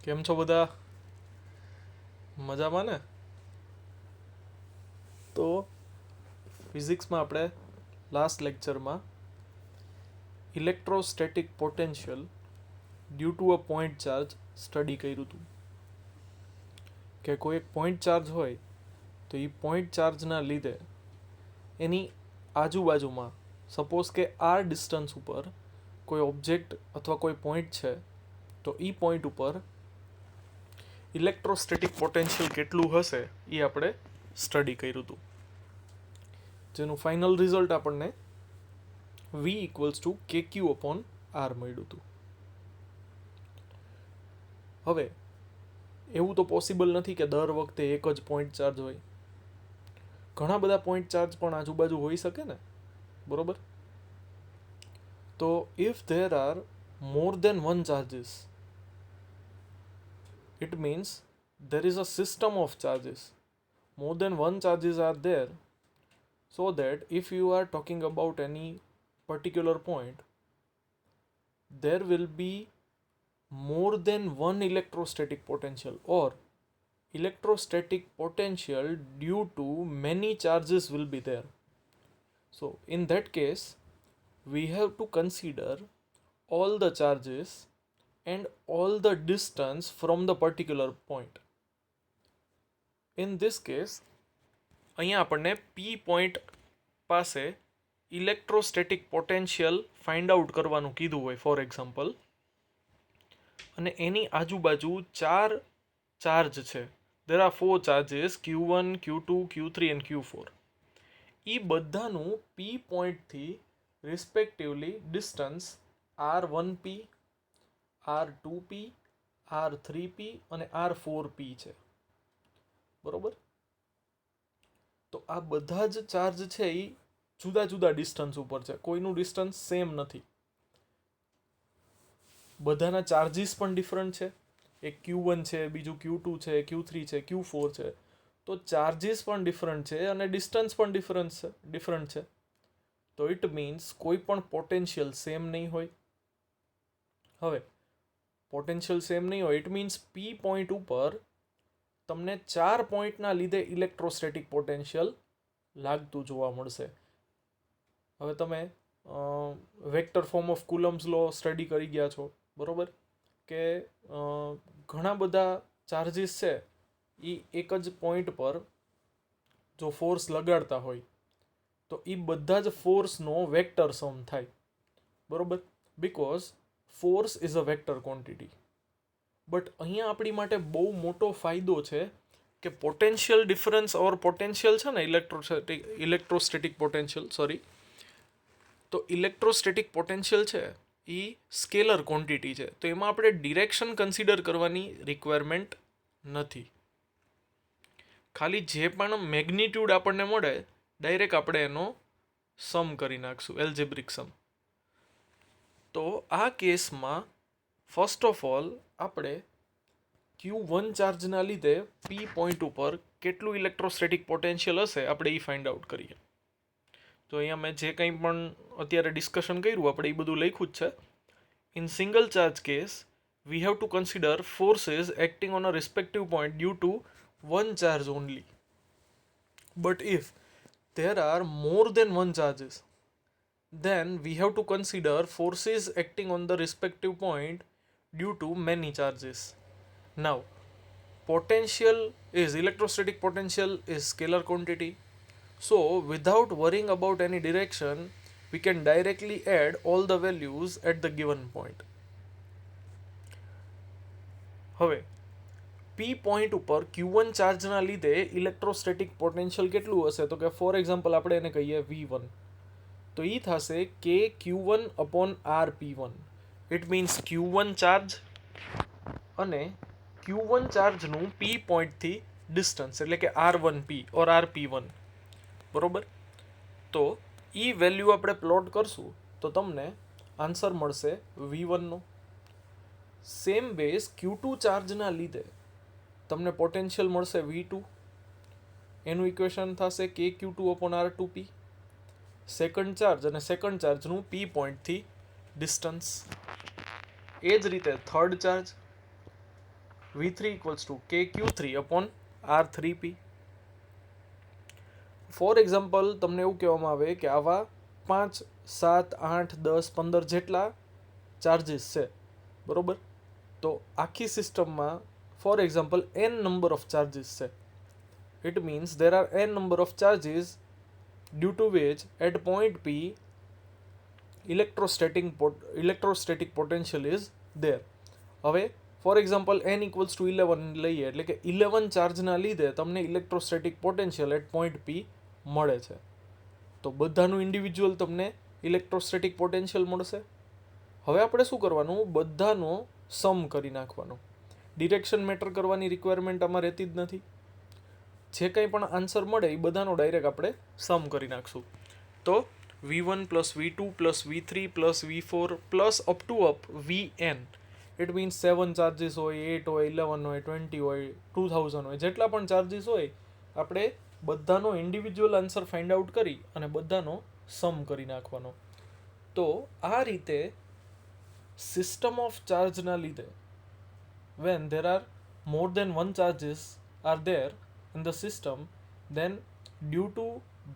કેમ છો બધા? મજામાં ને? તો ફિઝિક્સમાં આપણે લાસ્ટ લેક્ચરમાં electrostatic potential due to a point charge study કર્યું હતું કે કોઈ એક પોઈન્ટ ચાર્જ હોય તો એ પોઈન્ટ ચાર્જના લીધે એની આજુબાજુમાં સપોઝ કે આર ડિસ્ટન્સ ઉપર કોઈ ઓબ્જેક્ટ અથવા કોઈ પોઈન્ટ છે તો એ પોઈન્ટ ઉપર ઇલેક્ટ્રોસ્ટેટિક પોટેન્શિયલ કેટલું હશે એ આપણે સ્ટડી કર્યું હતું, જેનું ફાઇનલ રિઝલ્ટ આપણને V ઇક્વલ્સ ટુ કે ક્યુ અપોન આર મળ્યું હતું. હવે એવું તો પોસિબલ નથી કે દર વખતે એક જ પોઈન્ટ ચાર્જ હોય. ઘણા બધા પોઈન્ટ ચાર્જ પણ આજુબાજુ હોઈ શકે ને, બરોબર? તો if there are more than one charges, it means there is a system of charges. More than one charges are there, so that if you are talking about any particular point, there will be more than one electrostatic potential, or electrostatic potential due to many charges will be there. So in that case, we have to consider all the charges and all the distance from the particular point. In this case, અહીંયા આપણને P point પાસે electrostatic potential find out કરવાનું કીધું હોય for example, અને એની આજુબાજુ ચાર charge છે. There are 4 charges Q1, Q2, Q3 and Q4. એ બધાનું P પોઈન્ટથી respectively distance R1P, R2P, R3P અને R4P છે, બરોબર? તો આ બધા જ ચાર્જ છે એ જુદા જુદા ડિસ્ટન્સ ઉપર છે, કોઈનું ડિસ્ટન્સ સેમ નથી. બધાના ચાર્જીસ પણ ડિફરન્ટ છે. એક Q1 છે, બીજું Q2 છે, Q3 છે, Q4 છે. તો ચાર્જીસ પણ ડિફરન્ટ છે અને ડિસ્ટન્સ પણ ડિફરન્ટ છે. તો ઇટ મીન્સ કોઈ પણ પોટેન્શિયલ સેમ નહીં હોય. હવે પોટેન્શિયલ સેમ નહીં હોય, ઇટ મીન્સ P પોઈન્ટ ઉપર તમને 4 પોઈન્ટના લીધે ઇલેક્ટ્રોસ્ટેટિક પોટેન્શિયલ લાગતું જોવા મળશે. હવે તમે vector form of Coulomb's law study કરી ગયા છો, બરોબર? કે ઘણા બધા ચાર્જીસ છે એ એક જ પોઈન્ટ પર જો ફોર્સ લગાડતા હોય તો એ બધા જ ફોર્સનો વેક્ટર સમ થાય, બરોબર? Because force is a vector quantity. But અહીંયા આપણી માટે બહુ મોટો ફાયદો છે કે પોટેન્શિયલ ડિફરન્સ ઓર પોટેન્શિયલ છે ને, ઇલેક્ટ્રોસ્ટેટિક પોટેન્શિયલ, સોરી, તો ઇલેક્ટ્રોસ્ટેટિક પોટેન્શિયલ છે એ સ્કેલર ક્વોન્ટિટી છે, તો એમાં આપણે ડિરેક્શન કન્સિડર કરવાની રિક્વાયરમેન્ટ નથી. ખાલી જે પણ મેગ્નિટ્યુડ આપણને મળે ડાયરેક્ટ આપણે એનો સમ કરી નાખશું, એલ્જેબ્રિક સમ. તો આ કેસમાં ફર્સ્ટ ઓફ ઓલ આપણે Q1 ચાર્જના લીધે P પોઈન્ટ ઉપર કેટલું ઇલેક્ટ્રોસ્ટેટિક પોટેન્શિયલ હશે આપણે એ ફાઇન્ડ આઉટ કરીએ. તો અહીંયા મેં જે કંઈ પણ અત્યારે ડિસ્કશન કર્યું આપણે એ બધું લખ્યું જ છે. In single charge case we have to consider forces acting on a respective point due to one charge only. But if there are more than one charges, then we have to consider forces acting on the respective point due to many charges. Now, potential is electrostatic potential is scalar quantity. So, without worrying about any direction, we can directly add all the values at the given point. હવે P point ઉપર Q1 ચાર્જના લીધે electrostatic potential કેટલું હશે? તો કે for example આપણે એને કહીએ V1. તો એ થશે કે Q1 upon RP1. It means Q1 charge અને Q1 ચાર્જનું P પોઈન્ટથી ડિસ્ટન્સ, એટલે કે R1P ઓર RP1, બરોબર? તો એ વેલ્યુ આપણે પ્લોટ કરશું તો તમને આન્સર મળશે V1નો. સેમ બેઝ Q2 ચાર્જના લીધે તમને પોટેન્શિયલ મળશે V2. એનું ઇક્વેશન થશે કે Q2 upon R2P. Second charge અને સેકન્ડ ચાર્જનું P પોઈન્ટથી ડિસ્ટન્સ. એ જ રીતે third charge V3 equals to KQ3 upon R3P. For example તમને એવું કહેવામાં આવે કે આવા 5, 7, 8, 10, 15 જેટલા ચાર્જીસ છે, બરોબર? તો આખી સિસ્ટમમાં for example n number of charges છે. It means there are n number of charges due to which at point P electrostatic potential is there. હવે four example n equals to 11 લઈએ, એટલે કે 11 ચાર્જના લીધે તમને electrostatic potential eight point P મળે છે. તો બધાનું ઇન્ડિવિજ્યુઅલ તમને ઇલેક્ટ્રોસ્ટેટિક પોટેન્શિયલ મળશે. હવે આપણે શું કરવાનું, બધાનો સમ કરી નાખવાનો. ડિરેક્શન મેટર કરવાની રિક્વાયરમેન્ટ આમાં રહેતી જ નથી. જે કંઈ પણ આન્સર મળે એ બધાનો ડાયરેક્ટ આપણે સમ કરી નાખશું. તો V1 plus V2 plus V3 plus V4 plus up Vn. It means 7 charges હોય, 8 હોય, 11 હોય, 20 હોય, 2000 હોય, જેટલા પણ ચાર્જીસ હોય આપણે બધાનો ઇન્ડિવિજ્યુઅલ આન્સર ફાઇન્ડ આઉટ કરી અને બધાનો સમ કરી નાખવાનો. તો આ રીતે સિસ્ટમ ઓફ ચાર્જના લીધે when there are more than one charges are there in the system, then due to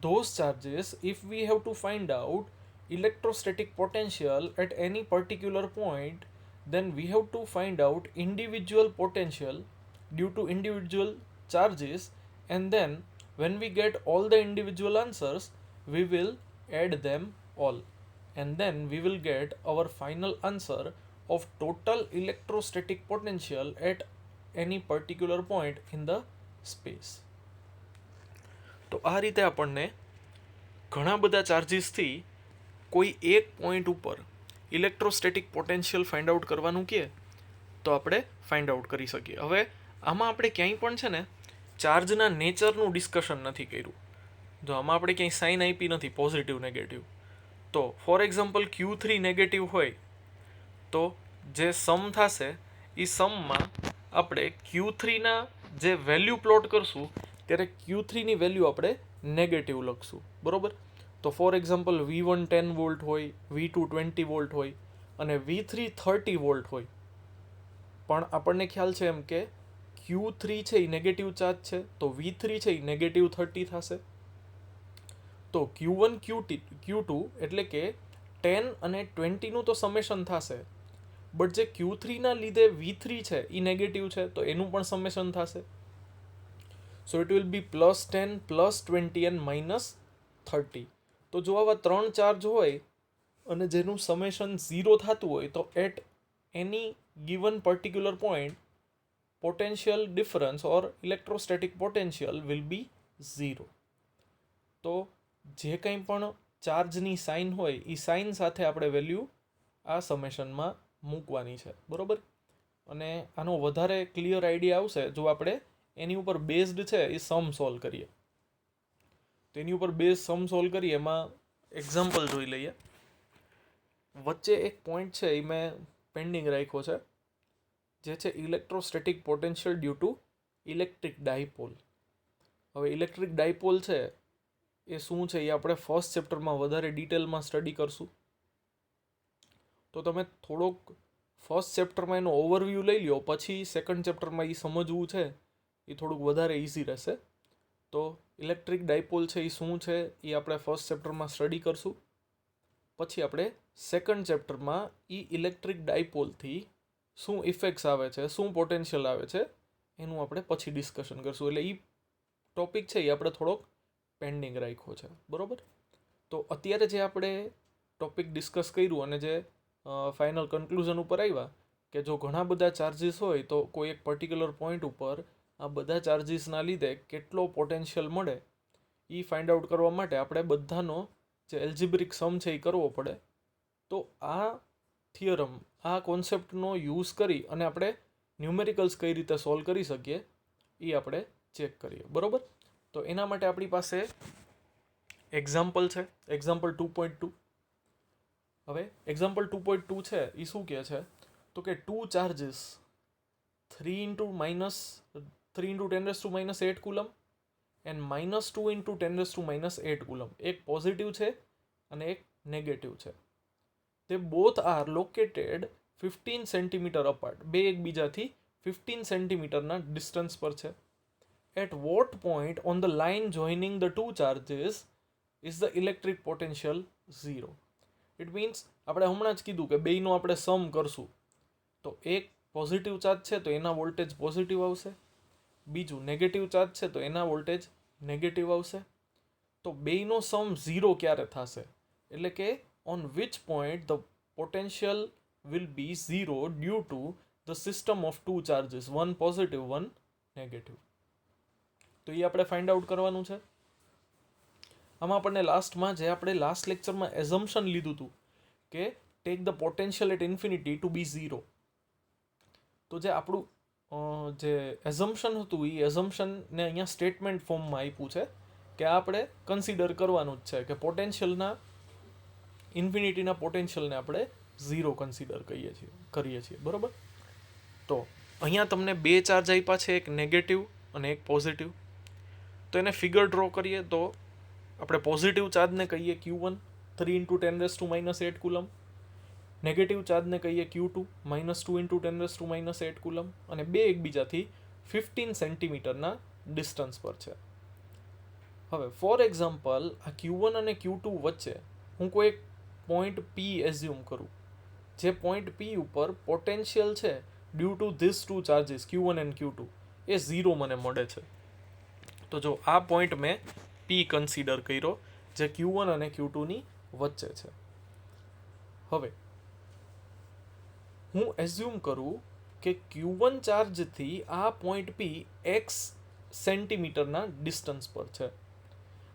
those charges, if we have to find out electrostatic potential at any particular point, then we have to find out individual potential due to individual charges, and then when we get all the individual answers, we will add them all, and then we will get our final answer of total electrostatic potential at any particular point in the space. તો આ રીતે આપણને ઘણા બધા ચાર્જીસથી કોઈ એક point ઉપર electrostatic potential find out કરવાનું કહે તો આપણે ફાઇન્ડ આઉટ કરી શકીએ. હવે આમાં આપણે ક્યાંય પણ છે ને ચાર્જના નેચરનું ડિસ્કશન નથી કર્યું. જો આમાં આપણે ક્યાંય સાઇન આપી નથી પોઝિટિવ નેગેટિવ. તો ફોર એક્ઝામ્પલ Q3 નેગેટિવ હોય તો જે સમ થશે એ સમમાં આપણે Q3ના જે વેલ્યુ પ્લોટ કરશું ત્યારે Q3ની વેલ્યુ આપણે નેગેટિવ લખશું, બરોબર? તો ફોર એક્ઝામ્પલ V1 10 વોલ્ટ હોય, V2 20 વોલ્ટ હોય અને V3 30 વોલ્ટ હોય, પણ આપણને ખ્યાલ છે એમ કે Q3 છે એ નેગેટિવ ચાર્જ છે, તો V3 છે એ નેગેટિવ 30 થશે. તો Q1 Q2 એટલે કે 10 અને 20નું તો સમેશન થશે, બટ જે Q3ના લીધે V3 છે એ નેગેટિવ છે તો એનું પણ સમેશન થશે. So it will be +10 +20 and -30. તો જો આવા 3 ચાર્જ હોય અને જેનું સમેશન 0 થતું હોય તો at any given particular point potential difference or electrostatic potential will be 0. તો જે કંઈ પણ ચાર્જની સાઇન હોય એ સાઇન સાથે આપણે વેલ્યુ આ સમેશનમાં મૂકવાની છે, બરોબર? અને આનો વધારે ક્લિયર આઈડિયા આવશે જો આપણે એની ઉપર બેઝડ છે એ સમ સોલ્વ કરીએ. તો એની ઉપર બેઝ સમ સોલ્વ કરીએ, એમાં એક્ઝામ્પલ જોઈ લઈએ. વચ્ચે એક પોઈન્ટ છે એ મેં પેન્ડિંગ રાખ્યો છે, જે છે electrostatic potential due to electric dipole. હવે ઇલેક્ટ્રિક ડાયપોલ છે એ શું છે એ આપણે ફર્સ્ટ ચેપ્ટરમાં વધારે ડિટેલમાં સ્ટડી કરશું. તો તમે થોડોક ફર્સ્ટ ચેપ્ટરમાં એનો ઓવરવ્યૂ લઈ લ્યો, પછી સેકન્ડ ચેપ્ટરમાં એ સમજવું છે એ થોડુંક વધારે ઇઝી રહેશે. તો ઇલેક્ટ્રિક ડાયપોલ છે એ શું છે એ આપણે ફર્સ્ટ ચેપ્ટરમાં સ્ટડી કરશું. પછી આપણે સેકન્ડ ચેપ્ટરમાં એ ઇલેક્ટ્રિક ડાયપોલથી શું ઇફેક્ટ્સ આવે છે, શું પોટેન્શિયલ આવે છે એનું આપણે પછી ડિસ્કશન કરશું. એટલે એ ટોપિક છે એ આપણે થોડોક પેન્ડિંગ રાખ્યો છે, બરોબર? તો અત્યારે જે આપણે ટોપિક ડિસ્કસ કર્યું અને જે ફાઇનલ કન્ક્લુઝન ઉપર આવ્યા કે જો ઘણા બધા ચાર્જીસ હોય તો કોઈ એક પર્ટિક્યુલર પોઈન્ટ ઉપર આ બધા ચાર્જીસના લીધે કેટલો પોટેન્શિયલ મળે એ ફાઇન્ડ આઉટ કરવા માટે આપણે બધાનો જે એલ્જિબ્રિક સમ છે એ કરવો પડે. તો આ થિયરમ, આ કોન્સેપ્ટનો યુઝ કરી અને આપણે ન્યુમેરિકલ્સ કઈ રીતે સોલ્વ કરી શકીએ એ આપણે ચેક કરીએ, બરોબર? તો એના માટે આપણી પાસે એક્ઝામ્પલ છે, એક્ઝામ્પલ 2.2. હવે એક્ઝામ્પલ 2.2 છે એ શું કહે છે તો કે 2 ચાર્જીસ 3 × 10⁻⁸ કુલમ એન્ડ -2 × 10⁻⁸ કુલમ. એક પોઝિટિવ છે અને એક નેગેટિવ છે. તે both are located 15 centimetre apart, બે એકબીજાથી 15 સેન્ટીમીટરના ડિસ્ટન્સ પર છે. At what point on the line joining the two charges is the electric potential 0. It means આપણે હમણાં જ કીધું કે બેયનો આપણે સમ કરશું તો એક પોઝિટિવ ચાર્જ છે તો એના વોલ્ટેજ પોઝિટિવ આવશે, બીજું નેગેટિવ ચાર્જ છે તો એના વોલ્ટેજ નેગેટિવ આવશે. તો બેયનો સમ 0 ક્યારે થશે? એટલે કે on which point the potential will be 0 due to the system of two charges, one positive one negative. તો એ આપણે ફાઇન્ડ આઉટ કરવાનું છે. આમાં આપણને લાસ્ટમાં જે આપણે લાસ્ટ લેક્ચરમાં એઝમ્પશન લીધું હતું કે take the potential at infinity to be 0. તો જે આપણું જે એઝમ્પશન હતું એ એઝમ્પશનને અહીંયા સ્ટેટમેન્ટ ફોર્મમાં આપ્યું છે કે આપણે કન્સિડર કરવાનું જ છે કે પોટેન્શિયલના ઇન્ફિનિટીના પોટેન્શિયલને આપણે 0 કન્સિડર કરીએ છીએ બરાબર. તો અહીંયા તમને બે ચાર્જ આપ્યા છે, એક નેગેટિવ અને એક પોઝિટિવ. તો એને ફિગર ડ્રો કરીએ તો આપણે પોઝિટિવ ચાર્જને કહીએ Q1 3 × 10⁻⁸ કુલમ, નેગેટિવ ચાર્જને કહીએ Q2 -2 × 10⁻⁸ કુલમ, અને બે એકબીજાથી 15 સેન્ટીમીટરના ડિસ્ટન્સ પર છે. હવે ફોર એક્ઝામ્પલ આ Q1 અને Q2 વચ્ચે હું કોઈ એક પોઈન્ટ P એઝ્યુમ કરું, જે પોઈન્ટ P ઉપર પોટેન્શિયલ છે due to this two charges Q1 and Q2 એ 0 મને મળે છે. તો જો આ પોઈન્ટ મેં P કન્સિડર કર્યો જે Q1 અને Q2ની વચ્ચે છે. હવે હું એઝ્યુમ કરું કે Q1 ચાર્જથી આ પોઈન્ટ P x સેન્ટીમીટરના ડિસ્ટન્સ પર છે.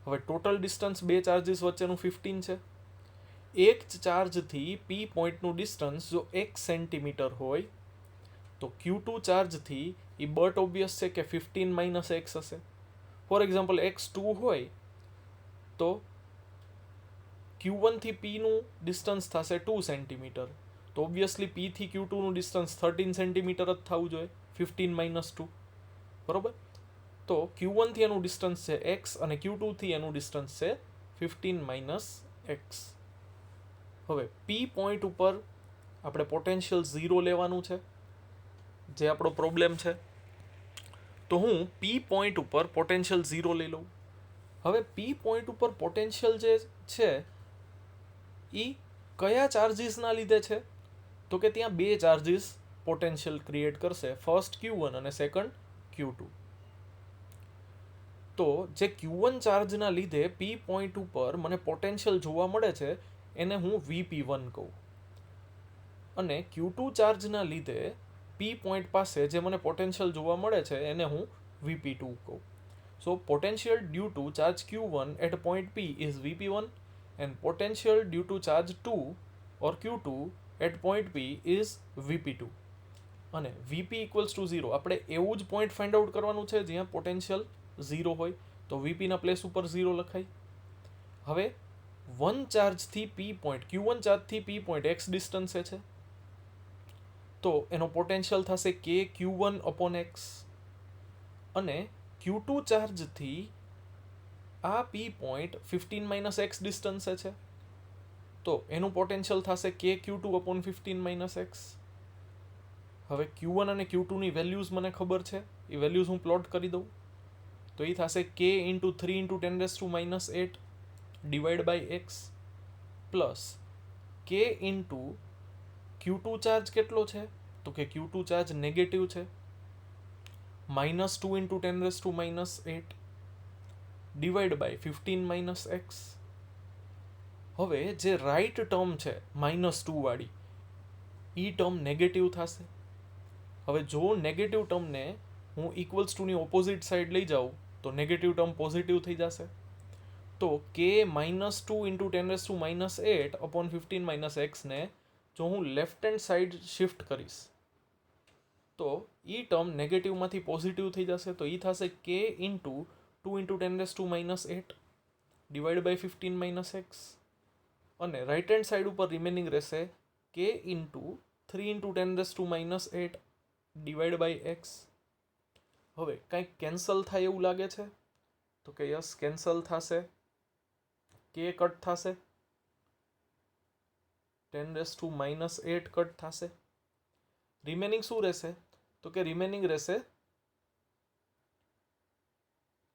હવે ટોટલ ડિસ્ટન્સ બે ચાર્જીસ વચ્ચેનું 15 છે. એક ચાર્જથી P પોઈન્ટનું ડિસ્ટન્સ જો 1 સેન્ટીમીટર હોય તો Q2 ચાર્જથી એ બટ ઓબ્વિયસ છે કે 15 - x હશે. ફોર એક્ઝામ્પલ x2 હોય તો Q1 થી P નું ડિસ્ટન્સ થશે 2 સેન્ટીમીટર. તો ઓબ્વિયસલી P થી Q2 નું ડિસ્ટન્સ 13 સેન્ટીમીટર જ થવું જોઈએ, 15 - 2 બરોબર. તો Q1 થી એનું ડિસ્ટન્સ છે x અને Q2 થી એનું ડિસ્ટન્સ છે 15 - x. હવે P પોઈન્ટ ઉપર આપણે પોટેન્શિયલ 0 લેવાનું છે, જે આપણો પ્રોબ્લેમ છે. તો હું P પોઈન્ટ ઉપર પોટેન્શિયલ 0 લઈ લઉં. હવે P પોઈન્ટ ઉપર પોટેન્શિયલ જે છે એ કયા ચાર્જીસના લીધે છે? તો કે ત્યાં બે ચાર્જીસ પોટેન્શિયલ ક્રિએટ કરશે, ફર્સ્ટ Q1 અને સેકન્ડ Q2. તો જે Q1 ચાર્જના લીધે P પોઈન્ટ ઉપર મને પોટેન્શિયલ જોવા મળે છે એને હું Vp1 કહું, અને Q2 ચાર્જના લીધે P પોઈન્ટ પાસે જે મને પોટેન્શિયલ જોવા મળે છે એને હું Vp2 કહું. So potential due to charge Q1 at point P is Vp1 and potential due to charge 2 or Q2 at point P is Vp2. અને Vp = 0 આપણે એવું જ પોઈન્ટ ફાઇન્ડ આઉટ કરવાનું છે જ્યાં પોટેન્શિયલ 0 હોય, તો Vp ના પ્લેસ ઉપર 0 લખાય. હવે વન ચાર્જથી P પોઈન્ટ Q1 ચાર્જથી P પોઈન્ટ x ડિસ્ટન્સે છે તો એનો પોટેન્શિયલ થશે k Q1/x, અને Q2 ચાર્જથી આ P પોઈન્ટ 15 - x ડિસ્ટન્સે છે તો એનું પોટેન્શિયલ થશે k Q2/15 - x. હવે Q1 અને Q2 ની વેલ્યુઝ મને ખબર છે, એ વેલ્યુઝ હું પ્લોટ કરી દઉં તો એ થશે k × 3 × 10⁻8 divide by x plus k into Q2 charge કેટલો છે તો કે Q2 ચાર્જ નેગેટિવ છે, -2 × 10⁻8 ડિવાઈડ બાય 15 - x. હવે જે રાઈટ ટર્મ છે -2 વાળી એ ટર્મ નેગેટિવ થશે. હવે જો નેગેટિવ ટર્મને હું ઇક્વલ્સ ટુની ઓપોઝિટ સાઈડ લઈ જાઉં તો નેગેટિવ ટર્મ પોઝિટિવ થઈ જશે. તો k -2 × 10⁻8/15 - x ને જો હું લેફ્ટ હેન્ડ સાઈડ શિફ્ટ કરીશ તો એ ટર્મ નેગેટિવમાંથી પોઝિટિવ થઈ જશે. તો એ થશે k × 2 × 10⁻8 ડિવાઈડ બાય 15 - x, અને રાઈટ હેન્ડ સાઈડ ઉપર રિમેનિંગ રહેશે k × 3 × 10⁻8 ડિવાઈડ બાય x. હવે કંઈક કેન્સલ થાય એવું લાગે છે તો કે યસ કેન્સલ થશે, k કટ થશે, 10⁻8 કટ થશે, રિમેનિંગ શું રહેશે તો કે રિમેનિંગ રહેશે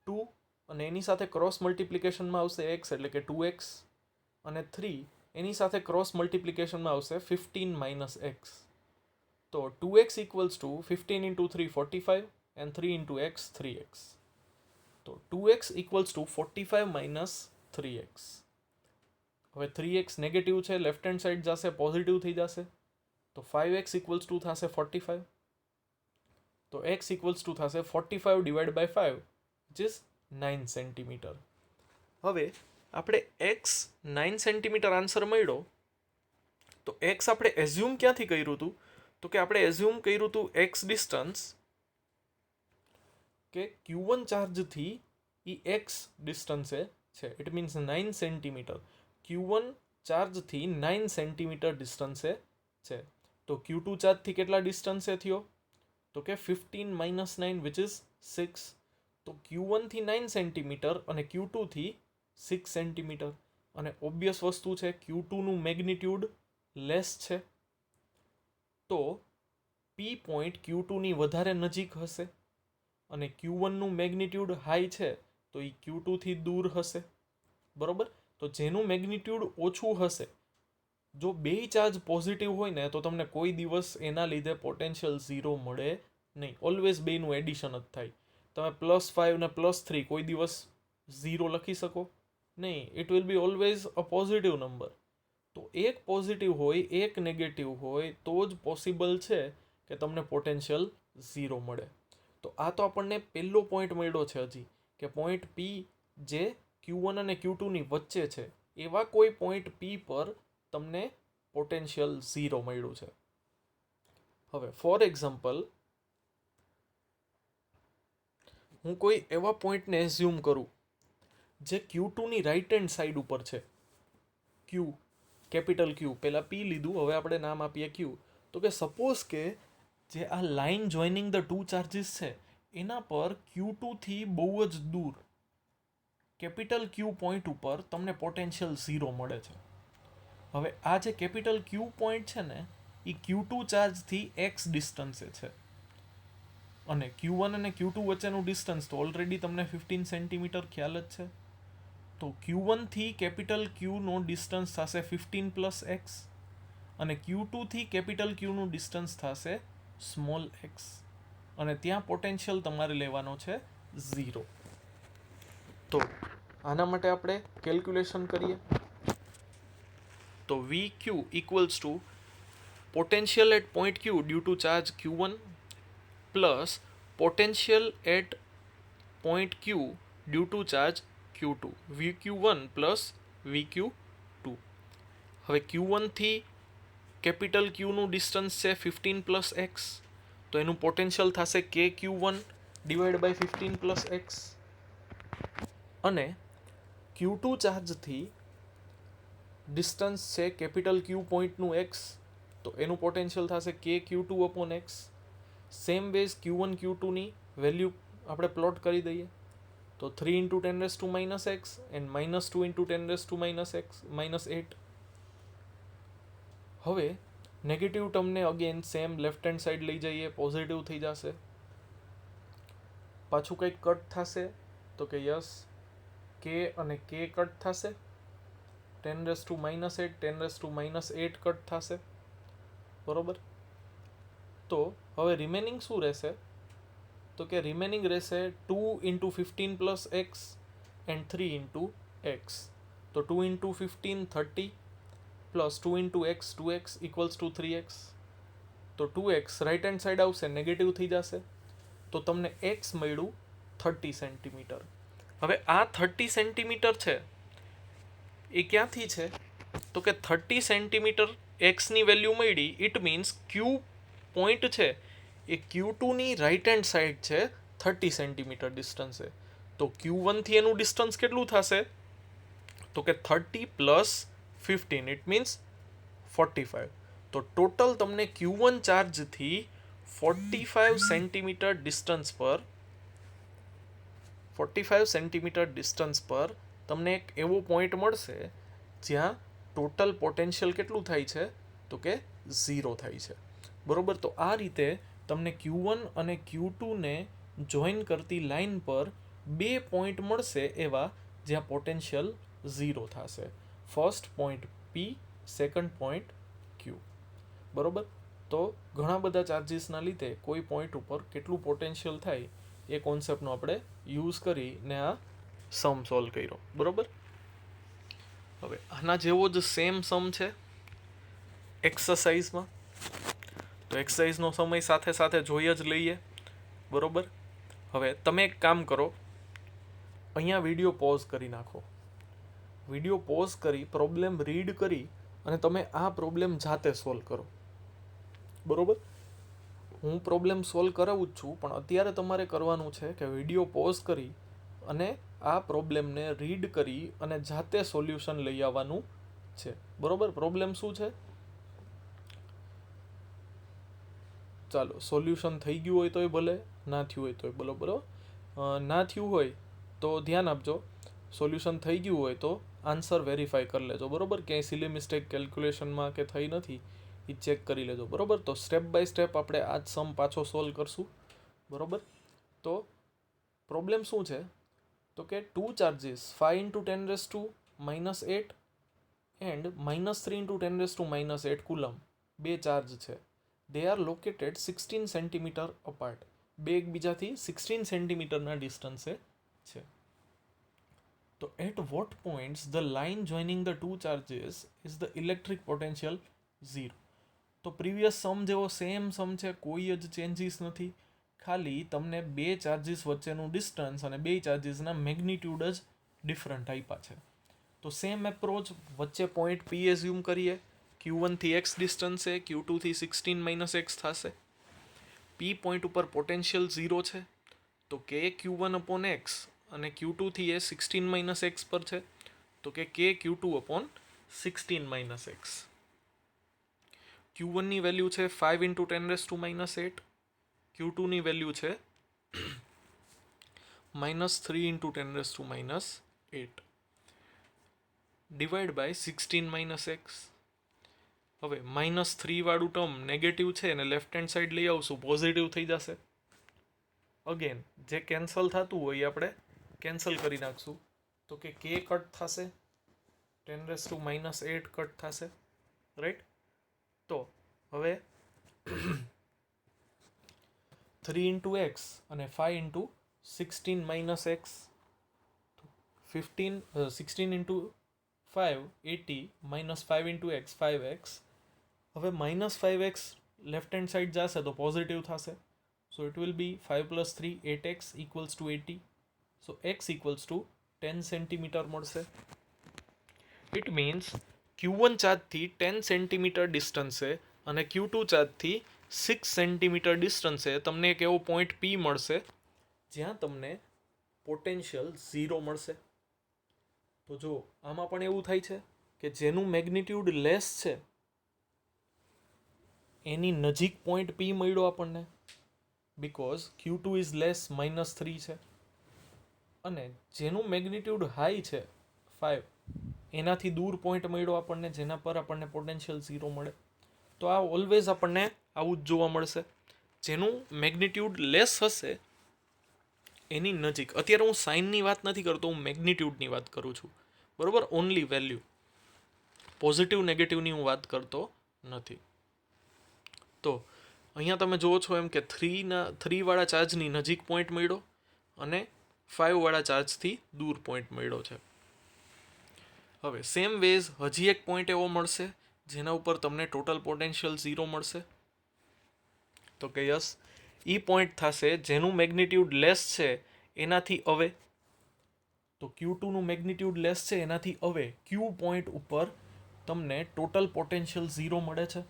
2 અને એની સાથે ક્રોસ મલ્ટિપ્લિકેશનમાં આવશે x એટલે કે 2x અને 3 એની સાથે ક્રોસ મલ્ટિપ્લિકેશનમાં આવશે 15 - x. તો 2x equals to 15 into 3 45 and 3 into x 3x. તો 2x equals to 45 minus 3x. હવે 3x નેગેટિવ છે, લેફ્ટ હેન્ડ સાઈડ જશે, પોઝિટિવ થઈ જશે. તો 5x equals to થશે 45. તો x equals to થશે 45 divided by 5 which is 9 centimetre. હવે આપણે x 9 સેન્ટીમીટર આન્સર મળ્યો. તો x આપણે એઝ્યુમ ક્યાંથી કર્યું હતું? તો કે આપણે એઝ્યુમ કર્યું હતું x ડિસ્ટન્સ કે q1 ચાર્જથી એ x ડિસ્ટન્સે છે. It means 9 centimetre. q1 ચાર્જથી 9 સેન્ટીમીટર ડિસ્ટન્સે છે. તો q2 ચાર્જથી કેટલા ડિસ્ટન્સે થયો? તો કે 15 - 9 which is 6. તો q1 થી 9 સેન્ટીમીટર અને q2 થી 6 સેન્ટીમીટર. અને ઓબ્વિયસ વસ્તુ છે q2 નું મેગ્નિટ્યુડ લેસ છે. તો p પોઈન્ટ q2 ની વધારે નજીક હશે અને q1 નું મેગ્નિટ્યુડ હાઈ છે તો એ q2 થી દૂર હશે. બરોબર? તો જેનું મેગ્નિટ્યુડ ઓછું હશે, જો બે ચાર્જ પોઝિટિવ હોય ને તો તમને કોઈ દિવસ એના લીધે પોટેન્શિયલ 0 મળે નહીં. ઓલવેઝ બેનું એડિશન જ થાય. તમે +5 ને +3 કોઈ દિવસ 0 લખી શકો નહીં. It will be always a positive number. તો એક પોઝિટિવ હોય, એક નેગેટિવ હોય તો જ પોસિબલ છે કે તમને પોટેન્શિયલ 0 મળે. તો આ તો આપણને પહેલો પોઈન્ટ મળ્યો છે હજી, કે પોઈન્ટ P જે Q1 અને Q2 ની વચ્ચે છે એવા કોઈ પોઈન્ટ P પર તમને પોટેન્શિયલ 0 મળ્યું છે. હવે ફોર એક્ઝામ્પલ હું કોઈ એવા પોઈન્ટને એઝ્યુમ કરું જે Q2 ની રાઈટ હેન્ડ સાઈડ ઉપર છે. Q, કેપિટલ Q, પહેલા P લીધું, હવે આપણે નામ આપીએ Q. તો કે સપોઝ કે જે આ line joining the two charges છે એના પર Q2 થી બહુ જ દૂર કેપિટલ Q પોઈન્ટ ઉપર તમને પોટેન્શિયલ 0 મળે છે. હવે આ જે કેપિટલ Q પોઈન્ટ છે ને એ Q2 ચાર્જથી x ડિસ્ટન્સે છે અને Q1 અને Q2 વચ્ચેનું ડિસ્ટન્સ તો ઓલરેડી તમને 15 સેન્ટીમીટર ખ્યાલ જ છે. તો Q1 થી કેપિટલ Q નો ડિસ્ટન્સ થશે 15 + x અને Q2 થી કેપિટલ Q નું ડિસ્ટન્સ થશે સ્મોલ x અને ત્યાં પોટેન્શિયલ તમારે લેવાનો છે 0. તો આના માટે આપણે કેલ્ક્યુલેશન કરીએ. તો VQ equals to potential at point Q due to charge Q1 plus potential at point Q due to charge Q2. VQ1 plus VQ2. હવે Q1 થી કેપિટલ Q નું ડિસ્ટન્સ છે 15 + x તો એનું પોટેન્શિયલ થશે KQ1 ડિવાઇડ બાય 15 + x અને Q2 ચાર્જથી distance છે capital Q પોઈન્ટનું x તો એનું પોટેન્શિયલ થશે KQ2/x. Same ways Q1 Q2 ની વેલ્યુ આપણે પ્લોટ કરી દઈએ. તો 3 × 10⁻⁻⁻ x એન્ડ -2 × 10⁻⁻⁸ હવે નેગેટિવ ટર્મને again same left hand side લઈ જઈએ, પોઝિટિવ થઈ જશે. પાછું કંઈક કટ થશે તો કે યસ k અને k કટ થશે. 10⁻8 10⁻8 કટ થશે. બરોબર? તો હવે રિમેનિંગ શું રહેશે? તો કે રિમેનિંગ રહેશે 2 × 15 + x એન્ડ 3 × x. તો 2 × 15 30 plus 2 × x 2x equals to 3x. તો 2x રાઈટ હેન્ડ સાઈડ આવશે, નેગેટિવ થઈ જશે. તો તમને x મળ્યું 30 સેન્ટીમીટર. હવે આ 30 સેન્ટીમીટર છે એ ક્યાંથી છે? તો કે 30 સેન્ટીમીટર એક્સની વેલ્યુ મળી. ઇટ મીન્સ Q પોઈન્ટ છે એ Q2 ની રાઈટ હેન્ડ સાઈડ છે 30 સેન્ટીમીટર ડિસ્ટન્સે. તો Q1 થી એનું ડિસ્ટન્સ કેટલું થશે? તો કે 30 + 15 ઇટ મીન્સ 45. તો ટોટલ તમને Q1 ચાર્જથી 45 સેન્ટીમીટર ડિસ્ટન્સ પર તમને એક એવો પોઈન્ટ મળશે જ્યાં ટોટલ પોટેન્શિયલ કેટલું થાય છે? તો કે 0 થાય છે. બરોબર? તો આ રીતે તમને Q1 અને Q2 ને જોઈન કરતી લાઇન પર 2 પોઈન્ટ મળશે એવા જ્યાં પોટેન્શિયલ 0 થશે. First point P, second point Q. બરોબર. તો ઘણા બધા ચાર્જીસના લીધે કોઈ પોઈન્ટ ઉપર કેટલું પોટેન્શિયલ થાય એ કોન્સેપ્ટનો આપણે યુઝ કરીને આ સમ સોલ્વ કર્યો. બરોબર. હવે આના જેવો જ સેમ સમ છે એક્સરસાઇઝમાં. તો એક્સરસાઇઝનો સમય સાથે સાથે જોઈ જ લઈએ. બરોબર. હવે તમે એક કામ કરો, અહીંયા વિડીયો પોઝ કરી નાખો. વિડીયો પોઝ કરી પ્રોબ્લેમ રીડ કરી અને તમે આ પ્રોબ્લેમ જાતે સોલ્વ કરો. બરોબર. હું પ્રોબ્લેમ સોલ્વ કરાવું જ છું, પણ અત્યારે તમારે કરવાનું છે કે વિડીયો પોઝ કરી અને આ પ્રોબ્લેમને રીડ કરી અને જાતે સોલ્યુશન લઈ આવવાનું છે. બરોબર. પ્રોબ્લેમ શું છે? ચાલો, સોલ્યુશન થઈ ગયું હોય તોય ભલે, ના થયું હોય તોય ભલે. બરાબર. ના થયું હોય તો ધ્યાન આપજો. સોલ્યુશન થઈ ગયું હોય તો આન્સર વેરીફાઈ કરી લેજો. બરાબર. ક્યાંય સિલી મિસ્ટેક કેલ્ક્યુલેશનમાં કે થઈ નથી એ ચેક કરી લેજો. બરાબર. તો સ્ટેપ બાય સ્ટેપ આપણે આ જ સમ પાછો સોલ્વ કરશું. બરાબર. તો પ્રોબ્લેમ શું છે? તો કે 2 ચાર્જીસ 5 × 10⁻8 એન્ડ -3 × 10⁻8 કુલમ, 2 ચાર્જ છે. They are located 16 centimetre apart. બે એકબીજાથી 16 સેન્ટીમીટરના ડિસ્ટન્સે છે. તો at what points the line joining the two charges is the electric potential 0. તો પ્રીવિયસ સમ જેવો સેમ સમ છે, કોઈ જ ચેન્જીસ નથી. ખાલી તમને બે ચાર્જીસ વચ્ચેનું ડિસ્ટન્સ અને બે ચાર્જીસના મેગ્નિટ્યુડ જ ડિફરન્ટ આપ્યા છે. તો સેમ એપ્રોચ, વચ્ચે પોઈન્ટ P એઝ્યુમ કરીએ. Q1 થી x ડિસ્ટન્સ છે, Q2 થી 16 - x થશે. P પોઈન્ટ ઉપર પોટેન્શિયલ 0 છે, તો કે Q1/x અને Q2 થી એ 16 - x પર છે, તો કે Q2/16 - x. Q1 ની વેલ્યુ છે 5 × 10⁻8, Q2 ની વેલ્યુ છે -3 × 10⁻8 ડિવાઈડ બાય 16 - x. હવે -3 વાળું ટર્મ નેગેટિવ છે અને લેફ્ટ હેન્ડ સાઈડ લઈ આવશું, પોઝિટિવ થઈ જશે. અગેન જે કેન્સલ થતું હોય એ આપણે કેન્સલ કરી નાખશું. તો કે કટ થશે, 10⁻8 કટ થશે. રાઈટ. તો હવે 3 × x અને 5 × 16 - x, 16 × 5 80 -5 × x 5x. હવે -5x લેફ્ટ હેન્ડ સાઈડ જશે તો પોઝિટિવ થશે. So it will be 5 + 3 8x = 80. So x = 10 centimetre મળશે. ઇટ મીન્સ Q1 ચાર્જથી 10 સેન્ટીમીટર ડિસ્ટન્સે અને Q2 ચાર્જથી 6 સેન્ટીમીટર ડિસ્ટન્સે તમને એક એવો પોઈન્ટ P મળશે જ્યાં તમને પોટેન્શિયલ 0 મળશે. તો જો આમાં પણ એવું થાય છે કે જેનું મેગ્નિટ્યુડ લેસ છે એની નજીક પોઈન્ટ P મળ્યો આપણને, બીકોઝ Q2 ઇઝ લેસ -3 છે. અને જેનું મેગ્નિટ્યુડ હાઈ છે 5, એનાથી દૂર પોઈન્ટ મળ્યો આપણને જેના પર આપણને પોટેન્શિયલ 0 મળે. તો આ ઓલવેઝ આપણને આવું જ જોવા મળશે. જેનું મેગ્નિટ્યુડ લેસ હશે એની નજીક. અત્યારે હું સાઇનની વાત નથી કરતો, હું મેગ્નિટ્યુડની વાત કરું છું. બરોબર. ઓનલી વેલ્યુ, પોઝિટિવ નેગેટિવની હું વાત કરતો નથી. તો અહીંયા તમે જુઓ છો એમ કે 3 વાળા ચાર્જની નજીક પોઈન્ટ મળ્યો અને 5 વાળા ચાર્જથી દૂર પોઈન્ટ મળ્યો છે. હવે સેમ વેઝ હજી એક પોઈન્ટ એવો મળશે જેના ઉપર તમને ટોટલ પોટેન્શિયલ 0 મળશે. તો કે યસ, ઈ પોઈન્ટ થશે જેનું મેગ્નિટ્યુડ લેસ છે એનાથી હવે. તો Q2 નું મેગ્નિટ્યુડ લેસ છે એનાથી હવે Q પોઈન્ટ ઉપર તમને ટોટલ પોટેન્શિયલ 0 મળે છે.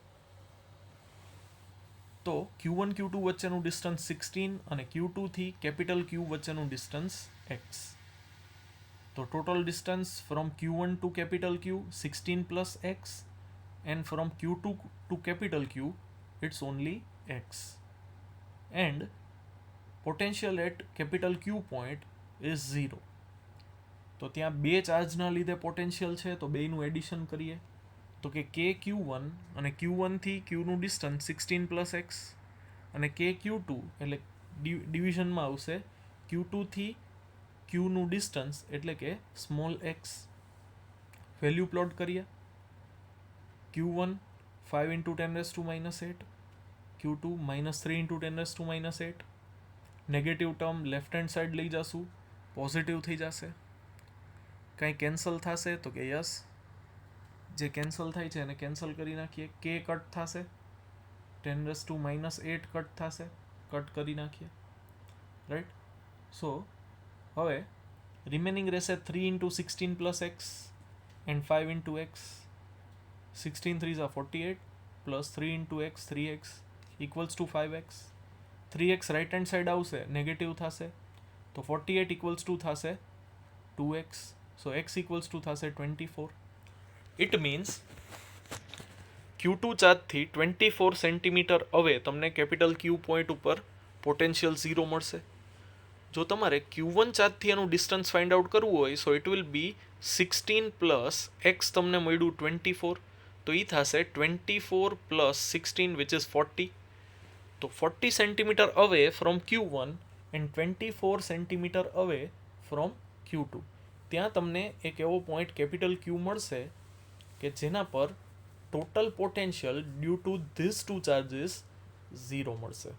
તો Q1 Q2 વચ્ચેનું ડિસ્ટન્સ 16 અને Q2 થી કેપિટલ Q વચ્ચેનું ડિસ્ટન્સ x. તો total distance from Q1 to capital Q 16 + x and from Q2 to capital Q it's only x. And potential at capital Q point is 0. તો ત્યાં બે ચાર્જના લીધે પોટેન્શિયલ છે, તો બેયનું એડિશન કરીએ. તો કે Q1 અને Q1 થી Q નું ડિસ્ટન્સ 16 + x અને કે ક્યુ ટુ એટલે ડિવિઝનમાં આવશે ક્યુ ટુથી ક્યુનું ડિસ્ટન્સ એટલે કે સ્મોલ એક્સ. વેલ્યુ પ્લોટ કરીએ. Q1 5 into 10 raised to minus 8, Q2 minus 3 into 10 raised to minus 8. Negative term left hand side લઈ જશું, પોઝિટિવ થઈ જશે. કાંઈ કેન્સલ થશે તો કે યસ, જે કેન્સલ થાય છે એને કેન્સલ કરી નાખીએ. કે કટ થશે, 10 રેસ ટુ માઇનસ 8 કટ થશે, કટ કરી નાખીએ. રાઈટ. સો હવે રિમેનિંગ રહેશે 3 into 16 plus x and 5 into x. 16 3s are 48 plus 3 into x 3x equals to 5x. 3x right hand side આવશે, નેગેટિવ થશે, તો 48 ઇક્વલ્સ ટુ થશે 2x. So x equals to થશે 24. ઇટ મીન્સ Q2 ચાર્જથી 24 સેન્ટીમીટર હવે તમને capital Q point ઉપર potential 0 મળશે. જો તમારે Q1 ચાર્જથી એનું ડિસ્ટન્સ ફાઇન્ડ આઉટ કરવું હોય so it will be 16 plus x તમને મળ્યું 24, તો એ થશે 24 પ્લસ 16 વિચ ઇઝ 40. તો 40 centimetre away from Q1 and 24 centimetre away from Q2. ત્યાં તમને એક એવો પોઈન્ટ કેપિટલ Q મળશે કે જેના પર total potential due to this two charges 0 મળશે.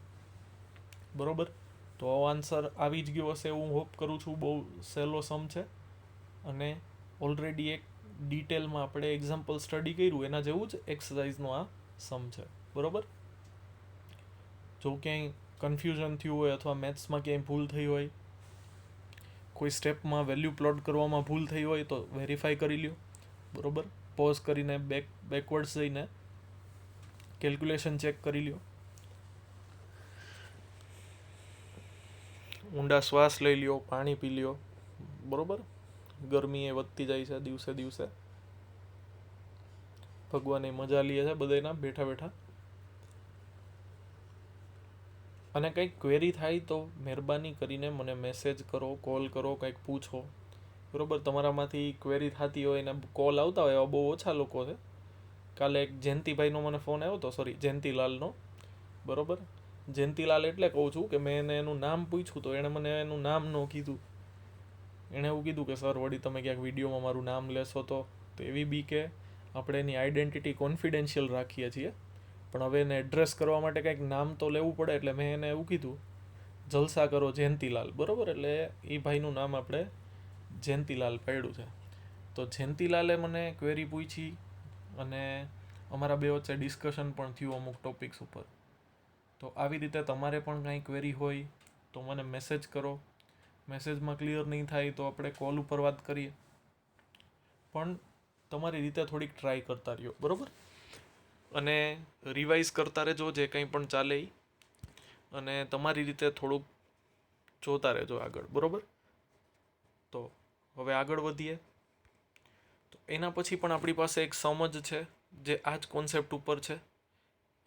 બરોબર. તો આન્સર આવી જ ગયો હશે હું હોપ કરું છું. બહુ સહેલો સમ છે અને ઓલરેડી એક ડિટેલમાં આપણે એક્ઝામ્પલ સ્ટડી કર્યું એના જેવું જ એક્સરસાઇઝનો આ સમ છે. બરોબર. જો ક્યાંય કન્ફ્યુઝન થયું હોય અથવા મેથ્સમાં ક્યાંય ભૂલ થઈ હોય, કોઈ સ્ટેપમાં વેલ્યુ પ્લોટ કરવામાં ભૂલ થઈ હોય તો વેરીફાઈ કરી લ્યો. બરોબર. પોઝ કરીને બેકવર્ડ્સ જઈને કેલ્ક્યુલેશન ચેક કરી લ્યો. ઊંડા શ્વાસ લઈ લ્યો, પાણી પી લ્યો. બરોબર. ગરમી એ વધતી જાય છે દિવસે દિવસે. ભગવાન એ મજા લે છે બધાના બેઠા બેઠા. અને કંઈક ક્વેરી થાય તો મહેરબાની કરીને મને મેસેજ કરો, કોલ કરો, કંઈક પૂછો. બરોબર. તમારામાંથી ક્વેરી થતી હોય ને કોલ આવતા હોય એવા બહુ ઓછા લોકો છે. કાલે એક જયંતિભાઈનો મને ફોન આવ્યો હતો, સોરી જયંતિલાલનો. બરોબર. જયંતિલાલ એટલે કહું છું કે મેં એને એનું નામ પૂછ્યું તો એણે મને એનું નામ ન કીધું. એણે એવું કીધું કે સર વળી તમે ક્યાંક વિડીયોમાં મારું નામ લેશો તો એવી બી કે આપણે એની આઈડેન્ટિટી કોન્ફિડેન્શિયલ રાખીએ છીએ. પણ હવે એને એડ્રેસ કરવા માટે કંઈક નામ તો લેવું પડે એટલે મેં એને એવું કીધું જલસા કરો જયંતિલાલ. બરોબર. એટલે એ ભાઈનું નામ આપણે જયંતિલાલ પાડ્યું છે. તો જયંતિલાલે મને ક્વેરી પૂછી અને અમારા બે વચ્ચે ડિસ્કશન પણ થયું અમુક ટોપિક્સ ઉપર. તો આવી રીતે તમારે પણ કાંઈ ક્વેરી હોય તો મને મેસેજ કરો. મેસેજમાં ક્લિયર નહીં થાય તો આપણે કોલ ઉપર વાત કરીએ. પણ તમારી રીતે થોડીક ટ્રાય કરતા રહ્યો. બરાબર. અને રિવાઇઝ કરતા રહેજો જે કંઈ પણ ચાલે એ. અને તમારી રીતે થોડુંક જોતા રહેજો આગળ. બરાબર. તો હવે આગળ વધીએ. તો એના પછી પણ આપણી પાસે એક સમ જ છે જે આ જ કોન્સેપ્ટ ઉપર છે.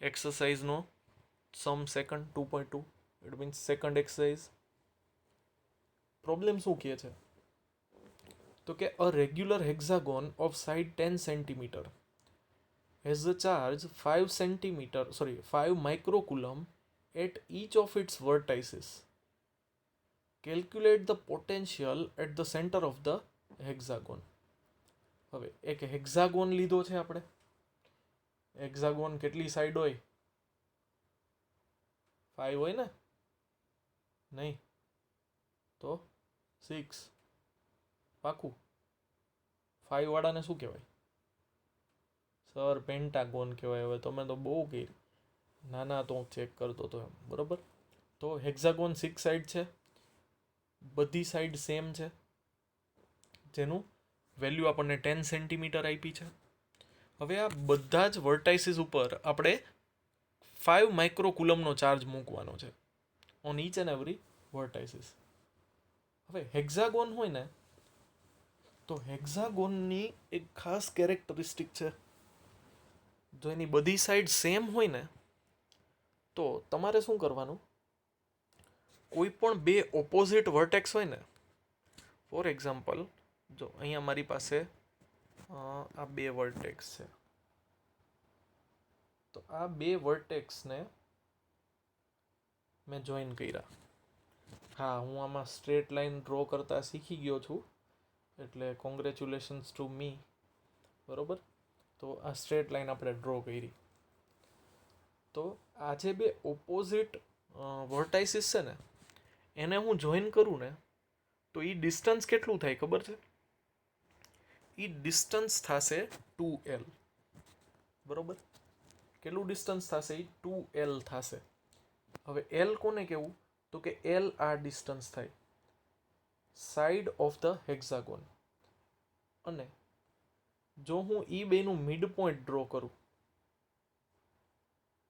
એક્સરસાઇઝનો sum second 2.2. It means second exercise. Problem શું કહે છે તો કે a regular hexagon of side 10 centimetre has a charge 5 microcoulomb at each of its vertices. Calculate the potential at the center of the hexagon. હવે એક hexagon લીધો છે આપણે. હેક્ઝાગોન કેટલી સાઈડ હોય? 5 હોય ને? નહીં તો 6. પાકું? 5 વાળાને શું કહેવાય? સર પેન્ટાગોન કહેવાય. હવે તમે તો બહુ કરી. ના તો હું ચેક કરતો હતો એમ. બરાબર. તો હેક્ઝાગોન 6 સાઈડ છે. બધી સાઈડ સેમ છે. જેનું વેલ્યુ આપણને 10 સેન્ટીમીટર આપી છે. હવે આ બધા જ વર્ટાઇસીસ ઉપર આપણે 5 માઇક્રોકુલમનો ચાર્જ મૂકવાનો છે ઓન ઈચ એન્ડ એવરી વર્ટાઇસીસ. હવે હેક્ઝાગોન હોય ને તો હેક્ઝાગોનની એક ખાસ કેરેક્ટરિસ્ટિક છે. જો એની બધી સાઈડ સેમ હોય ને તો તમારે શું કરવાનું, કોઈ પણ બે ઓપોઝિટ વર્ટેક્સ હોય ને, ફોર એક્ઝામ્પલ જો અહીંયા મારી પાસે આ બે વર્ટેક્સ છે, તો આ બે વર્ટેક્સને મેં જોઈન કર્યા. હા, હું આમાં સ્ટ્રેટ લાઈન ડ્રો કરતા શીખી ગયો છું, એટલે કોંગ્રેચ્યુલેશન્સ ટુ મી. બરોબર. તો આ સ્ટ્રેટ લાઈન આપણે ડ્રો કરી. તો આ જે બે ઓપોઝિટ વર્ટાઇસીસ છે ને, એને હું જોઈન કરું ને, તો એ ડિસ્ટન્સ કેટલું થાય ખબર છે? એ ડિસ્ટન્સ થશે 2l. બરોબર. કેટલું ડિસ્ટન્સ થશે? એ 2l થશે. હવે l કોને કેવું? તો કે l આ ડિસ્ટન્સ થાય સાઈડ ઓફ ધ હેક્ઝાગોન. અને જો હું એ બેનું મિડ પોઈન્ટ ડ્રો કરું,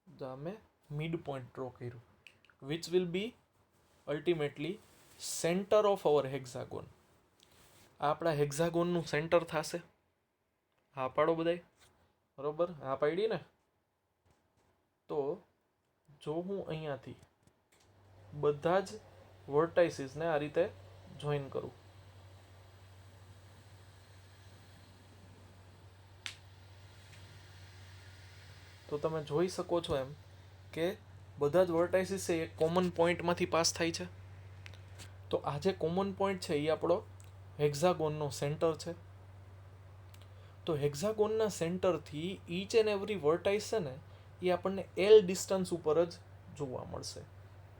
તો અમે મિડ પોઈન્ટ ડ્રો કર્યું, which will be ultimately centre of our hexagon. આપણા હેક્ઝાગોનનું સેન્ટર થશે. હા પાડો બધાય. બરોબર. હા પાડી ને. તો જો હું અહીંયાથી બધા જ વર્ટાઇસીસને આ રીતે જોઈન કરું, તો તમે જોઈ શકો છો એમ કે બધા જ વર્ટાઇસીસ છે એ કોમન પોઈન્ટમાંથી પાસ થાય છે. તો આ જે કોમન પોઈન્ટ છે એ આપણો હેક્ઝાગોનનો સેન્ટર છે. તો હેક્ઝાગોનના સેન્ટરથી ઈચ એન્ડ એવરી વર્ટાઇસ છે ને, એ આપણને એલ ડિસ્ટન્સ ઉપર જ જોવા મળશે.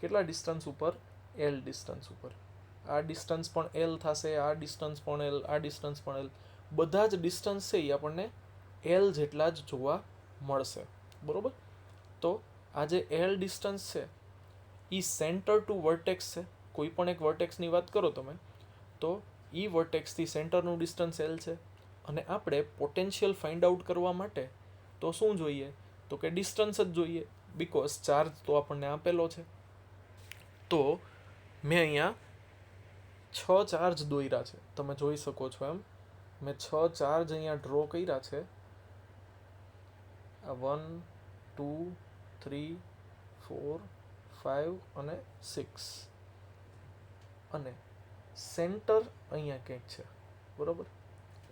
કેટલા ડિસ્ટન્સ ઉપર? એલ ડિસ્ટન્સ ઉપર. આ ડિસ્ટન્સ પણ એલ થશે, આ ડિસ્ટન્સ પણ એલ, આ ડિસ્ટન્સ પણ એલ. બધા જ ડિસ્ટન્સ છે એ આપણને એલ જેટલા જ જોવા મળશે. બરોબર. તો આ જે એલ ડિસ્ટન્સ છે એ સેન્ટર ટુ વર્ટેક્સ છે. કોઈ પણ એક વર્ટેક્સની વાત કરો તમે, તો એ વર્ટેક્સથી સેન્ટરનું ડિસ્ટન્સ એલ છે. અને આપણે પોટેન્શિયલ ફાઇન્ડ આઉટ કરવા માટે તો શું જોઈએ? તો કે ડિસ્ટન્સ જ જોઈએ, બીકોઝ ચાર્જ તો આપણને આપેલો છે. તો મેં અહીંયા 6 ચાર્જ દોર્યા છે. તમે જોઈ શકો છો એમ મેં 6 ચાર્જ અહીંયા ડ્રો કર્યા છે. 1 2 3 4 5 અને 6. અને સેન્ટર અહીંયા ક્યાંક છે. બરોબર.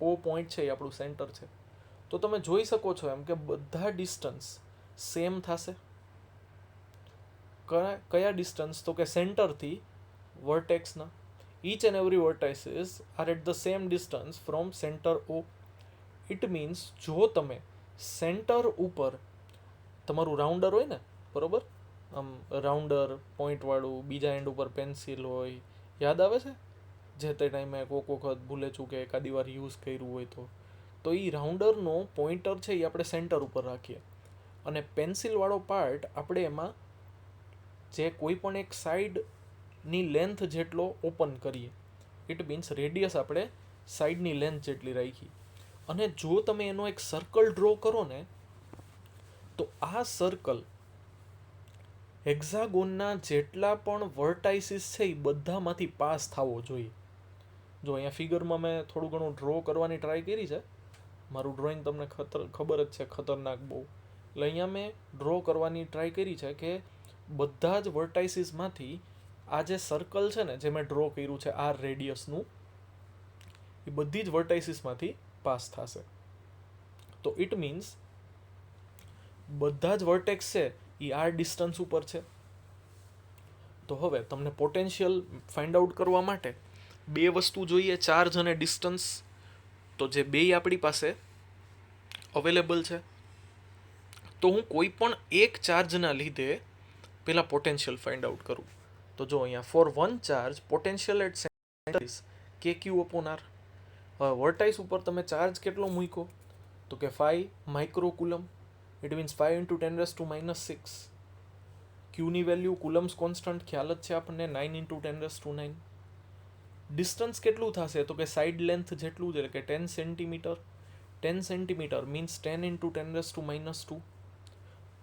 ઓ પોઈન્ટ છે એ આપણું સેન્ટર છે. તો તમે જોઈ શકો છો એમ કે બધા ડિસ્ટન્સ સેમ થશે. કયા ડિસ્ટન્સ? તો કે સેન્ટરથી વર્ટેક્સના. each and every vertices are at the same distance from center O. It means જો તમે સેન્ટર ઉપર તમારું રાઉન્ડર હોય ને, બરોબર, આમ રાઉન્ડર પોઈન્ટવાળું, બીજા એન્ડ ઉપર પેન્સિલ હોય, યાદ આવે છે? જે તે ટાઈમે કોક વખત ભૂલે ચૂકે એકાદી વાર યુઝ કર્યું હોય તો એ રાઉન્ડરનો પોઈન્ટર છે એ આપણે સેન્ટર ઉપર રાખીએ, અને પેન્સિલવાળો પાર્ટ આપણે એમાં જે કોઈ પણ એક સાઈડની લેન્થ જેટલો ઓપન કરીએ. ઇટ મીન્સ રેડિયસ આપણે સાઈડની લેન્થ જેટલી રાખી. અને જો તમે એનો એક સર્કલ ડ્રો કરો ને, તો આ સર્કલ હેક્ઝાગોનના જેટલા પણ વર્ટાઇસીસ છે એ બધામાંથી પાસ થવો જોઈએ. જો અહીંયા ફિગરમાં મેં થોડું ઘણું ડ્રો કરવાની ટ્રાય કરી છે. મારું ડ્રોઈંગ તમને ખબર જ છે, ખતરનાક બહુ. એટલે અહીંયા મેં ડ્રો કરવાની ટ્રાય કરી છે કે બધા જ વર્ટાઇસીસમાંથી આ જે સર્કલ છે ને, જે મેં ડ્રો કર્યું છે આર રેડિયસનું, એ બધી જ વર્ટાઇસીસમાંથી પાસ થશે. તો ઇટ મીન્સ બધા જ વર્ટેક્સ છે એ આર ડિસ્ટન્સ ઉપર છે. તો હવે તમને પોટેન્શિયલ ફાઇન્ડ આઉટ કરવા માટે બે વસ્તુ જોઈએ, ચાર્જ અને ડિસ્ટન્સ. તો જે બેય આપણી પાસે અવેલેબલ છે. તો હું કોઈ પણ એક ચાર્જના લીધે પહેલાં પોટેન્શિયલ ફાઇન્ડ આઉટ કરું. તો જો અહીંયા for one charge potential at centre is કે ક્યુ અપોન આર. હવે વર્ટાઇસ ઉપર તમે ચાર્જ કેટલો મૂક્યો? તો કે 5 માઇક્રોકુલમ. It means 5 × 10⁻⁶. ક્યુની વેલ્યુ કુલમ્સ કોન્સ્ટન્ટ ખ્યાલ જ છે આપણને, 9 × 10⁹. ડિસ્ટન્સ કેટલું થશે? તો કે સાઈડ લેન્થ જેટલું છે, કે 10 સેન્ટીમીટર. 10 centimetre means 10 × 10⁻².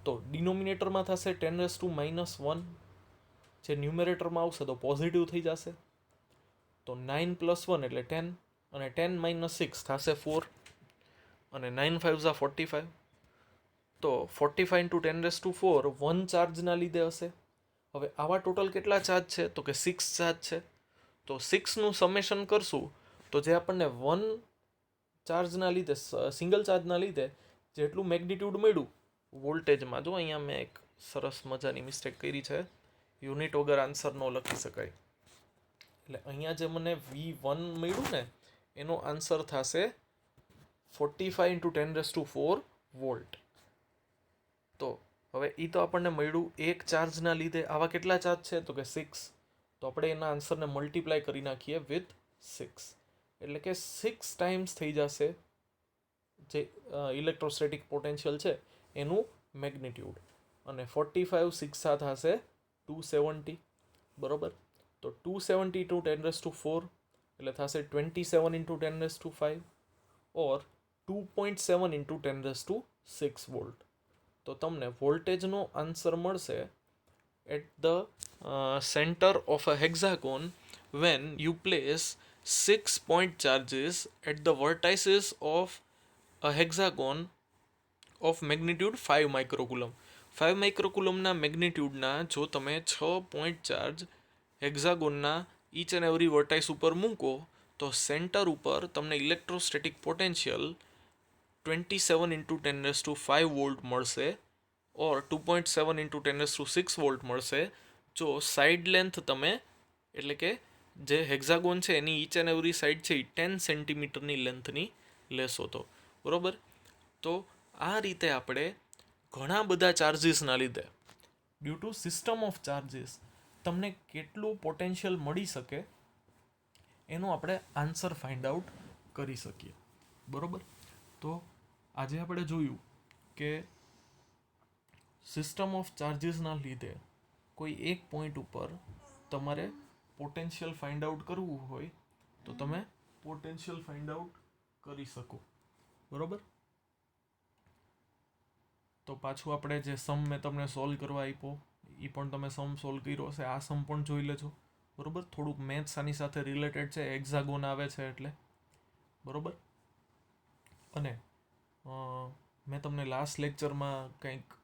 તો ડિનોમિનેટરમાં થશે 10⁻⁻1. જે ન્યુમેરેટરમાં આવશે તો પોઝિટિવ થઈ જશે. તો 9 + 1 એટલે 10, અને 10 - 6 થશે 4, અને 9 × 5 = 45. તો 45 × 10⁴ 1 ચાર્જના લીધે હશે. હવે આવા ટોટલ કેટલા ચાર્જ છે? તો કે 6 ચાર્જ છે. તો 6નું સમેશન કરશું તો જે આપણને 1 ચાર્જના લીધે, સિંગલ ચાર્જના લીધે જેટલું મેગ્નિટ્યુડ મળ્યું વોલ્ટેજમાં, જો અહીંયા મેં એક સરસ મજાની મિસ્ટેક કરી છે, યુનિટ વગર આન્સર ન લખી શકાય. એટલે અહીંયા જે મને V1 મળ્યું ને એનો આન્સર થશે 45 × 10⁴ વોલ્ટ. તો હવે એ તો આપણને મળ્યું એક ચાર્જના લીધે. આવા કેટલા ચાર્જ છે? તો કે 6. તો આપણે એના આન્સરને મલ્ટીપ્લાય કરી નાખીએ વિથ 6. એટલે કે 6 ટાઈમ્સ થઈ જશે જે ઇલેક્ટ્રોસ્ટેટિક પોટેન્શિયલ છે એનું મેગ્નિટ્યુડ. અને 45 6 થશે 270. બરોબર. તો 270 × 10⁴ એટલે થશે 27 × 10⁵ ઓર 2.7 × 10⁶ વોલ્ટ. તો તમને વોલ્ટેજનો આન્સર મળશે at the centre of a hexagon when you place 6 point charges at the vertices of a hexagon of magnitude 5 microcoulomb. 5 માઇક્રોકુલમના મેગ્નિટ્યુડના જો તમે 6 પોઈન્ટ ચાર્જ હેક્ઝાગોનના ઈચ એન્ડ એવરી વર્ટાઇસ ઉપર મૂકો તો સેન્ટર ઉપર તમને ઇલેક્ટ્રોસ્ટેટિક પોટેન્શિયલ 27 × 10⁵ વોલ્ટ મળશે ઓર 2.7 × 10⁶ વોલ્ટ મળશે જો સાઇડ લેન્થ તમે એટલે કે જે હેક્ઝાગોન છે એની ઈચ એન્ડ એવરી સાઇડ છે એ 10 સેન્ટીમીટરની લેન્થની લેશો તો. બરોબર. તો આ રીતે આપણે ઘણા બધા ચાર્જીસના લીધે due to system of charges તમને કેટલું પોટેન્શિયલ મળી શકે એનો આપણે આન્સર ફાઇન્ડ આઉટ કરી શકીએ. બરોબર. તો આજે આપણે જોયું કે સિસ્ટમ ઓફ ચાર્જીસના લીધે કોઈ એક પોઈન્ટ ઉપર તમારે પોટેન્શિયલ ફાઇન્ડ આઉટ કરવું હોય તો તમે પોટેન્શિયલ ફાઇન્ડ આઉટ કરી શકો. બરોબર. તો પાછું આપણે જે સમ મેં તમને સોલ્વ કરવા આપ્યો એ પણ તમે સમ સોલ્વ કર્યો હશે. આ સમ પણ જોઈ લેજો. બરોબર. થોડુંક મેથ્સ આની સાથે રિલેટેડ છે, હેક્ઝાગોન આવે છે એટલે. બરોબર. અને મેં તમને લાસ્ટ લેક્ચરમાં કંઈક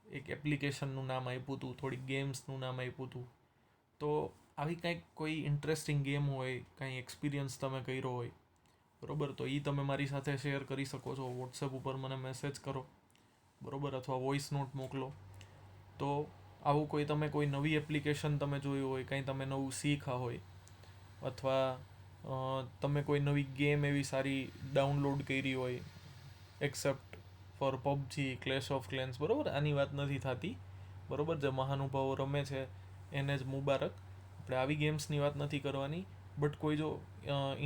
એક એપ્લિકેશનનું નામ આપ્યું હતું, થોડીક ગેમ્સનું નામ આપ્યું હતું. તો આવી કંઈક કોઈ ઇન્ટરેસ્ટિંગ ગેમ હોય, કાંઈ એક્સપિરિયન્સ તમે કર્યો હોય, બરોબર, તો એ તમે મારી સાથે શેર કરી શકો છો. વોટ્સએપ ઉપર મને મેસેજ કરો, બરોબર, અથવા વોઇસ નોટ મોકલો. તો આવું કોઈ તમે કોઈ નવી એપ્લિકેશન તમે જોયું હોય, કંઈ તમે નવું શીખ્યા હોય, અથવા તમે કોઈ નવી ગેમ એવી સારી ડાઉનલોડ કરી હોય, except for PUBG, Clash of Clans, બરોબર, આની વાત નથી થતી, બરોબર, જે મહાનુભાવો રમે છે એને જ મુબારક. આપણે આવી ગેમ્સની વાત નથી કરવાની. બટ કોઈ જો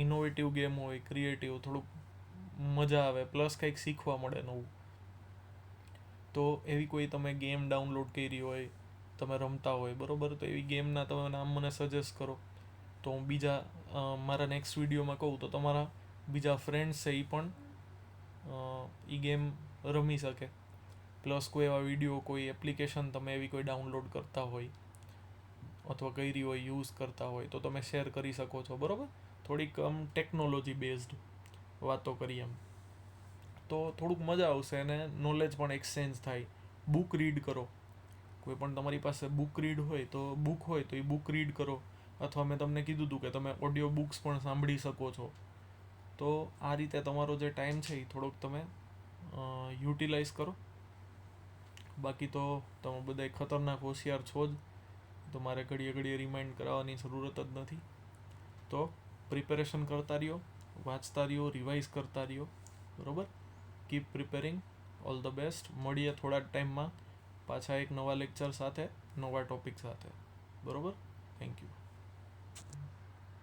ઇનોવેટિવ ગેમ હોય, ક્રિએટિવ, થોડુંક મજા આવે, પ્લસ કંઈક શીખવા મળે નવું, તો એવી કોઈ તમે ગેમ ડાઉનલોડ કરી હોય, તમે રમતા હોય, બરોબર, તો એવી ગેમના તમે નામ મને સજેસ્ટ કરો તો હું બીજા મારા નેક્સ્ટ વિડીયોમાં કહું તો તમારા બીજા ફ્રેન્ડ્સ છે એ પણ એ ગેમ રમી શકે. પ્લસ કોઈ એવા વિડીયો, કોઈ એપ્લિકેશન તમે એવી કોઈ ડાઉનલોડ કરતા હોય અથવા કરી હોય, યુઝ કરતા હોય તો તમે શેર કરી શકો છો. બરાબર. થોડીક ટેકનોલોજી બેઝડ વાતો કરી એમ તો થોડુંક મજા આવશે અને નોલેજ પણ એક્સચેન્જ થાય. બુક રીડ કરો. કોઈ પણ તમારી પાસે બુક રીડ હોય તો એ બુક રીડ કરો. અથવા મેં તમને કીધું હતું કે તમે ઓડિયો બુક્સ પણ સાંભળી શકો છો. તો આ રીતે તમારો જે ટાઈમ છે એ થોડોક તમે યુટિલાઇઝ કરો. બાકી તો તમે બધા ખતરનાક હોશિયાર છો જ, તો મારે ઘડીએ ઘડીએ રિમાઇન્ડ કરાવવાની જરૂરત જ નથી. તો પ્રિપેરેશન કરતા રહ્યો, વાંચતા રહ્યો, રિવાઇઝ કરતા રહ્યો. બરાબર. Keep preparing. All the best. મળીએ થોડા ટાઈમમાં પાછા એક નવા લેક્ચર સાથે, નવા ટોપિક સાથે. બરાબર. Thank you.